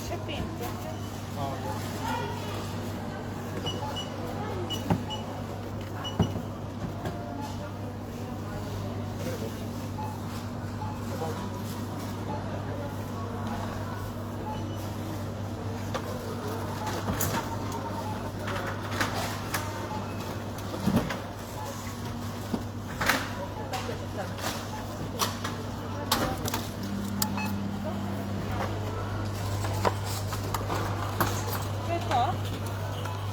C'è Pente?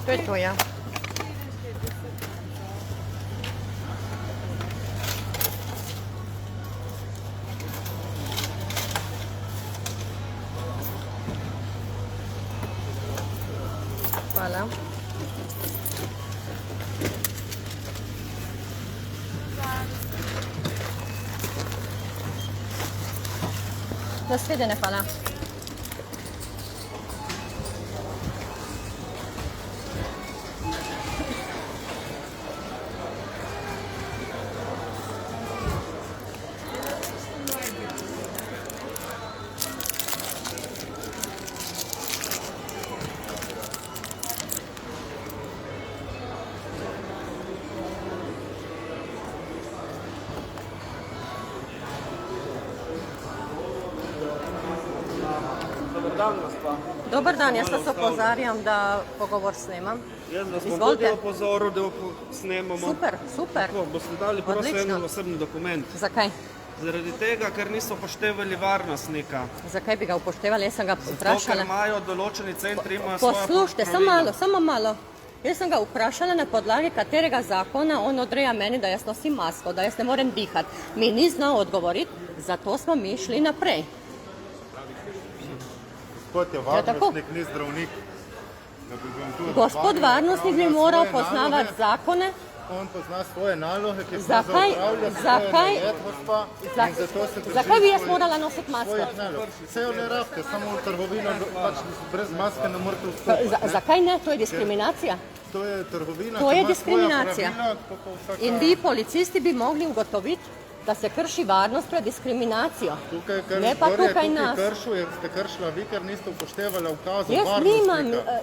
To je to, ja. Hvala. Naslednje, hvala. Dobar dan, jaz vas opozarjam, da pogovor snemam. Jaz vas bom Izvolite. tudi opozoril, da snemamo. Super, super. Tako, boste dali prosim Odlično. en osebni dokument. Zakaj? Zaradi tega, ker niso upoštevali varnostnika. Zakaj bi ga upoštevali? Jaz sem ga Zato, ker vprašala. imajo določeni centri, imajo svoja Poslušajte, pravila. samo malo. Jaz sem ga vprašala, na podlagi katerega zakona on odreja meni, da jaz nosim masko, da jaz ne morem dihati. Mi ni znal odgovoriti, zato smo mi šli naprej. Gospod je varnostnik, ni zdravnik. Gospod varnostnik bi moral poznavati zakone. On pozna svoje naloge, ki so Zakaj- opravlja zakaj- svoje nared, gospa, Za- in zato se drži Zakaj bi jaz svojih- morala nositi masko? svojih nalog. Vse jo ne rabite, samo v trgovino, pač brez maske ne morete vstopiti. ne. Zakaj ne? To je diskriminacija. To je trgovina, To ki je ima diskriminacija. svoja pravila, tako kot vsaka- In vi, policisti, bi mogli ugotoviti, da se krši varnost pred diskriminacijo. Tukaj, Ne pa tukaj nas. Ste kršila vi, ker niste upoštevali ukazov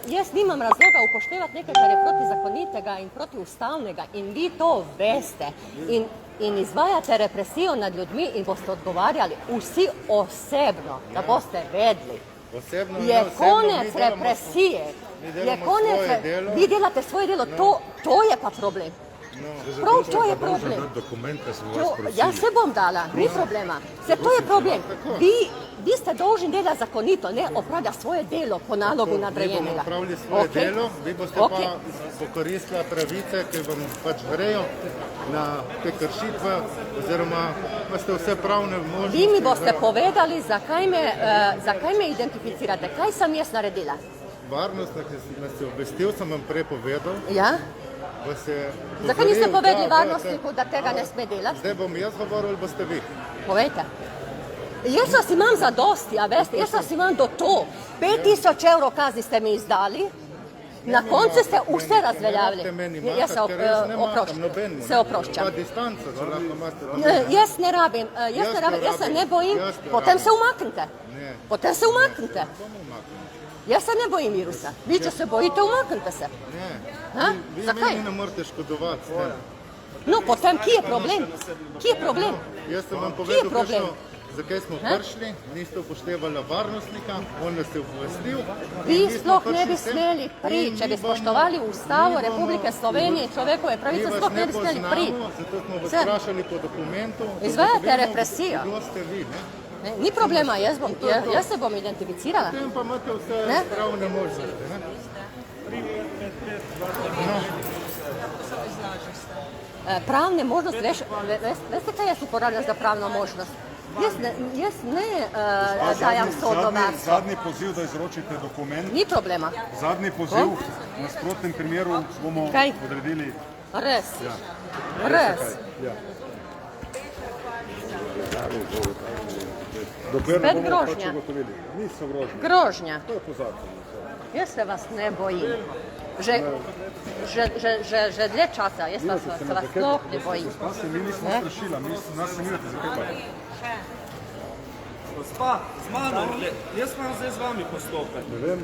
Jaz nimam razloga upoštevati nekaj, kar je protizakonitega in protiustavnega in vi to veste in izvajate represijo nad ljudmi in boste odgovarjali vsi osebno, da boste vedli. Osebno, Je ne, osebno, konec mi delamo- represije. mi Je delamo konec, svoje delo. vi delate svoje delo, to je pa problem. Prav to je problem. Ja, se bom dala, ni problema. Se to je problem. Vi ste dolžni delati zakonito, ne opravljati svoje delo po nalogu Mi bomo nadrejenega. opravili svoje Okej. delo, vi boste Okej. pa pokoristila pravice, ki vam pač grejo na te kršitve, oziroma imate vse pravne možnosti. Vi mi boste povedali, zakaj me identificirate, kaj sem jaz naredila. Varnost, ki nas je obvestil, sem vam prej povedal. Ja? Vas je Zakaj niste opozoril, povedali da- varnostniku, da tega ne sme delati? Zdaj bom jaz govoril, ali boste vi. Povejte. Jaz vas imam za dosti, a veste, jaz vas imam do to. 5000 evrov kazni ste mi izdali, na koncu ste vse razveljavili. Jaz se oproščam. Pa distanca, da lahko imate. Jaz ne rabim, jaz se ne bojim, potem se umaknite. Ne. Potem se umaknite. Jaz se ne bojim virusa. Vi, če se bojite, umaknite se. Ne. Ha? Vi Zakaj? meni ne morete škodovati. Ne. No, potem, kje je problem? Kje je problem? Jaz sem vam Kje je povedal, problem? zakaj smo prišli, niste upoštevali varnostnika, on nas je obvestil. Vi in mi smo sploh ne bi prišli sem smeli in priti, mi če bi bomo- spoštovali Ustavo mi bomo- Republike Slovenije in človekove pravice, Mi vas sploh ne bi smeli priti. poznamo, zato smo vas Vse. vprašali po dokumentu. da Izvajate ugotovimo, represijo. Kdo ste vi, ne? Ne, ni problema, jaz se bom identificirala. Potem pa imate vse Ne? pravne možnosti, ne? Pravne možnosti, veste kaj jaz uporabljam za pravno možnost? Jaz ne dajam sodno varstvo. Zadnji poziv, da izročite dokument. Ni problema. Zadnji poziv, v nasprotnem primeru bomo Kaj? odredili. Res. Res. Dokler Spet ne bomo pač grožnja. ugotovili. Niso grožnje. Grožnja. To je po zakonu. Jaz se vas ne bojim. Že dlje časa, jaz pa se vas sploh ne bojim. Mi nismo strašila, nas se nimate zakaj. Gospa, z mano, jaz imam zdaj z vami postopek. Ne vem,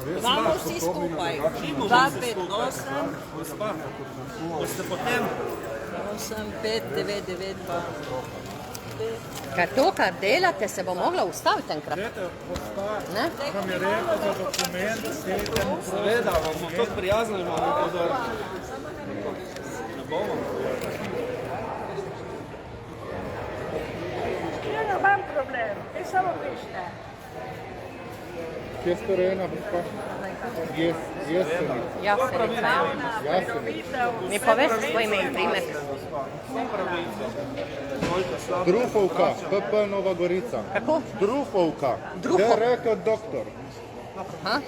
res Imamo vsi skupaj. 258, Gospa, boste potem 8599. Ker to, kar delate, se bo moglo ustaviti enkrat. Ne? Vam je rekel za dokument, seveda, vam bom to prijazno in vam upozoril. Ne bomo. Ja nemam problem, vi samo pišite. kje ste rojena, gospa? Jeseni. Jasenica. Jasenica. Mi poveste svoj ime in primek. Drufovka, PP Nova Gorica. Kako? Drufovka. Drufov- Je rekel doktor. Ha?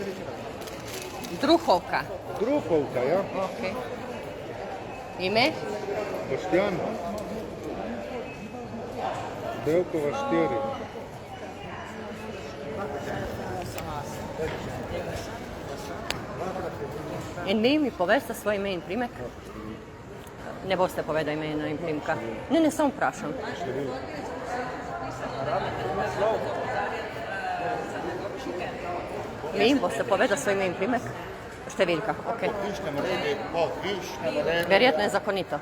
Druhovka. Drufovka, ja. Okay. Ime? Boštjan. Delkova 4. In vi mi poveste svoj ime in primek? Ne boste povedali imena in primka. Ne, samo vprašam. Vi boste povedali svoj ime in primek? Številka, ok. Verjetno je zakonito.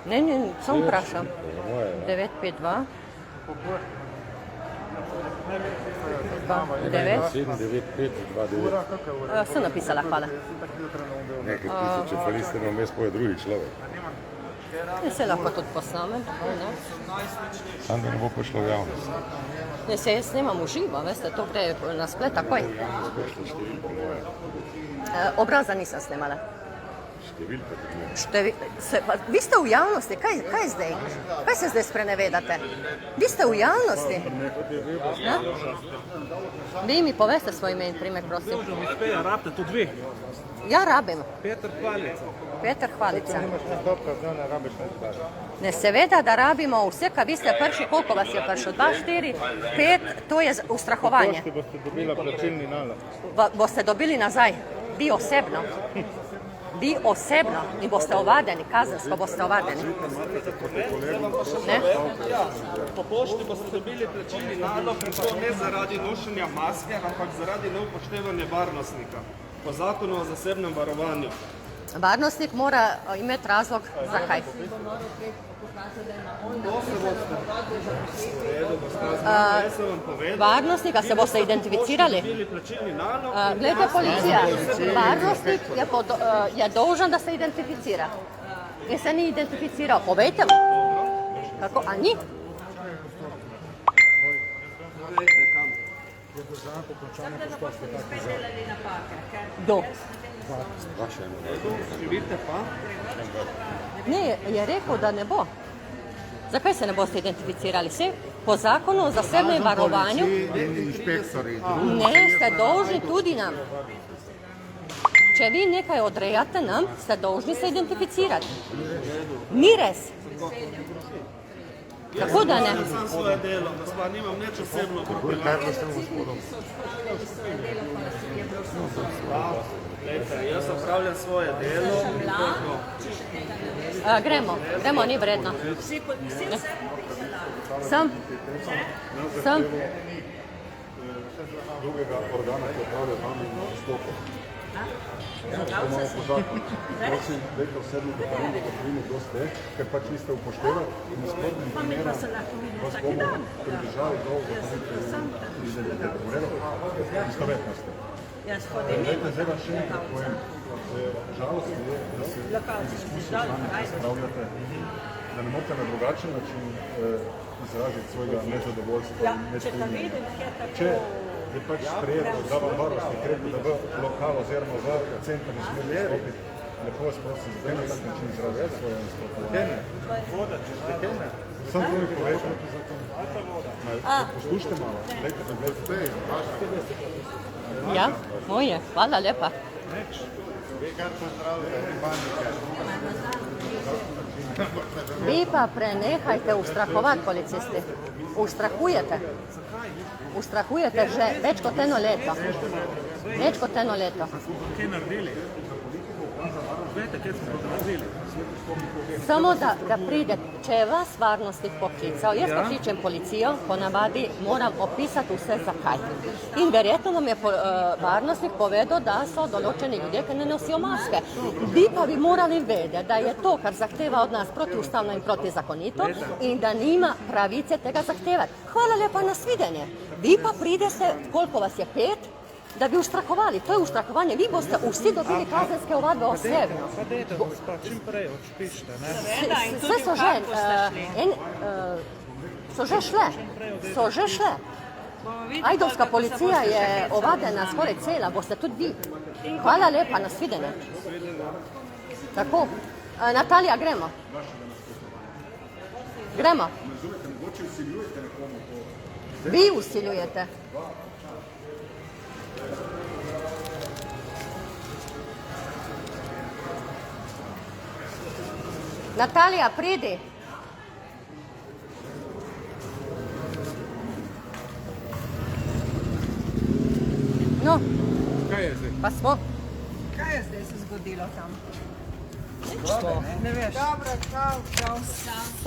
Ne, samo vprašam. 952 9. 79529. Sem napisala, hvala. Nekaj tisto, če pa niste na vmes poje drugi človek. Se lahko tudi posnamem. Sam da ne bo prišlo v javnost. Ne, se jaz snemam v živo, veste, to gre na splet takoj. Obraza nisem snemala. Številka tudi ne. Vi ste v javnosti, kaj zdaj? Kaj se zdaj sprenevedate? Vi ste v javnosti? Ja? Vi mi poveste svoj ime in primek, prosim. Rabite tudi vi. Ja, rabim. Peter Hvalica. Peter Hvalica. Imaš postopka, zdaj ne rabiš ne stvari. Ne, seveda, da rabimo vse, kar vi ste prši, koliko vas je prišlo? 2, 4, 5, to je ustrahovanje. Pošti boste dobila plačilni nalog. Boste dobili nazaj, vi osebno. Vi osebno in boste ovadeni, kazensko boste ovadeni. Ne? Po pošti boste dobili plačilni nalog in to ne zaradi nošenja maske, ampak zaradi neupoštevanja varnostnika. Po zakonu o zasebnem varovanju. Varnostnik mora imeti razlog, zakaj. Varnostnika se boste identificirali. Glede, policija, varnostnik je dolžan, da se identificira. In se ni identificiral. Povejte mu. Kako? A ni? Kdo? Vidite pa? Ne, je rekel, da ne bo. Zakaj se ne boste identificirali? Vse po zakonu o zasebnem varovanju Inšpektori. ne ste dolžni tudi nam. Če vi nekaj odrejate nam, ste dolžni se identificirati. Ni res. Kako da ne? Sam svoje delo, gospa, nimam nič osebno proti vam. Glejte, jaz opravljam svoje delo. Gremo, ni vredno. Sem. Drugega organa, ki opravlja z vami nastopo. To imamo po zakonu. Prosim, dajte osebno dokument, da vemo, kdo ste, ker pač niste upoštevali. In v nasprotnem primeru vas bomo pridržali do identitete. Istovetnosti. Dajte, zdaj vas še enkrat povem. Žalost je, da se izkusi z vami razpravljate, da ne morate na drugačen način izražiti svojega nezadovoljstva in nestrinjanja. Če je pač sprejeto, da vam varnostnik rekel, da v lokal oziroma v center ne smete stopiti, lepo vas prosim, da na tak način izražati svoje nasprotovanje. Samo to mi povejte. Poslušajte malo. Ja, moje. Hvala lepa. Vi kar pozdravljate, panike. Vi pa prenehajte ustrahovati, policisti. Ustrahujete. Ustrahujete že več kot eno leto. Več kot eno leto. Kaj naredili? Vete, kaj smo naredili? Samo da pride, če je vas varnostnik poklical, jaz pokličem policijo, ponavadi moram opisati vse zakaj. In verjetno vam je varnostnik povedal, da so določeni ljudje, ki ne nosijo maske. Vi pa bi morali vedeti, da je to, kar zahteva od nas protiustavno in protizakonito in da nima pravice tega zahtevati. Hvala lepa, nasvidenje. Vi pa pridete, koliko vas je 5, da bi ustrahovali. To je ustrahovanje. Vi boste vsi dobili kazenske ovadbe osebno. Pa dajte nas pa čim prej odpišite, ne? Seveda, in Vse tudi so v že, kak boste šli. so že šle. So že šle. Bomo videli, Ajdovska kako se policija boste je še ovadena skoraj cela, boste tudi vi. Hvala lepa, nasvidenje. Tako. Natalija, gremo. Gremo. Vi usiljujete. Natalija, pridi. No, Kaj je zdaj? pa smo. Kaj je zdaj se zgodilo tam? Ne veš. Dobro, čau, čau.